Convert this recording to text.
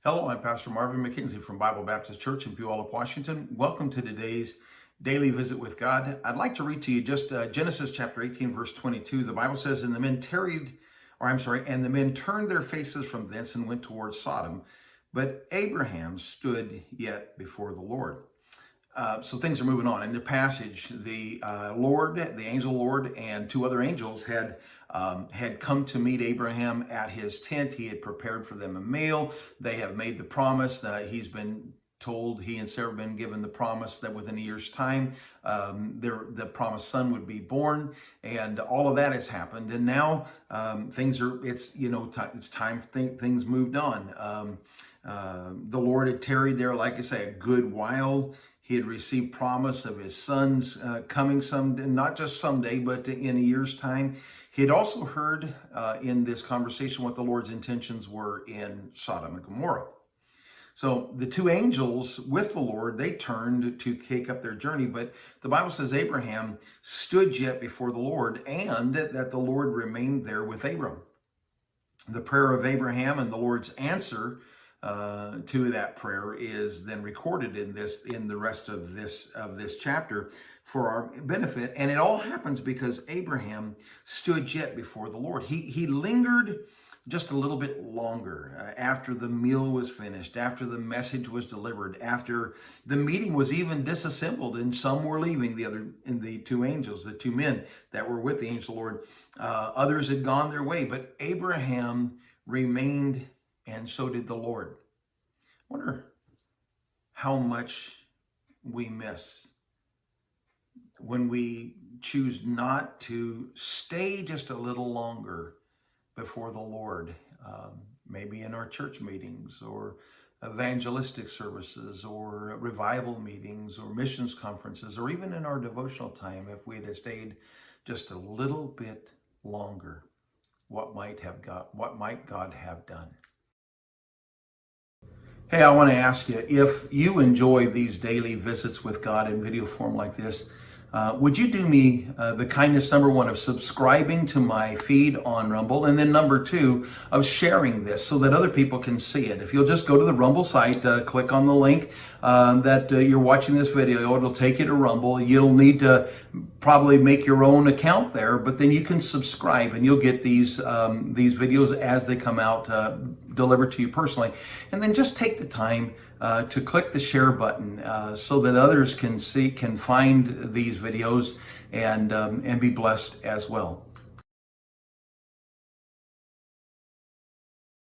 Hello, I'm Pastor Marvin McKenzie from Bible Baptist Church in Puyallup, Washington. Welcome to today's Daily Visit with God. I'd like to read to you just Genesis chapter 18, verse 22. The Bible says, and the men turned their faces from thence and went towards Sodom, but Abraham stood yet before the Lord. So things are moving on. In the passage, the angel Lord, and two other angels had come to meet Abraham at his tent. He had prepared for them a meal. They have made the promise that he and Sarah have been given the promise that within a year's time, the promised son would be born, and all of that has happened. And now things moved on. The Lord had tarried there, like I say, a good while. He had received promise of his son's coming someday, not just someday, but in a year's time. He had also heard in this conversation what the Lord's intentions were in Sodom and Gomorrah. So the two angels with the Lord, they turned to take up their journey, but the Bible says Abraham stood yet before the Lord, and that the Lord remained there with Abram. The prayer of Abraham and the Lord's answer to that prayer is then recorded in the rest of this chapter for our benefit. And it all happens because Abraham stood yet before the Lord. He lingered just a little bit longer after the meal was finished, after the message was delivered, after the meeting was even disassembled and some were leaving, the two angels, the two men that were with the angel Lord. Others had gone their way, but Abraham remained, and so did the Lord. I wonder how much we miss when we choose not to stay just a little longer before the Lord, maybe in our church meetings or evangelistic services or revival meetings or missions conferences, or even in our devotional time. If we had stayed just a little bit longer, what might God have done? Hey, I want to ask you, if you enjoy these daily visits with God in video form like this, would you do me the kindness, number one, of subscribing to my feed on Rumble, and then number two, of sharing this so that other people can see it. If you'll just go to the Rumble site, click on the link that you're watching this video, it'll take you to Rumble. You'll need to probably make your own account there, but then you can subscribe and you'll get these videos as they come out delivered to you personally. And then just take the time to click the share button so that others can find these videos and be blessed as well.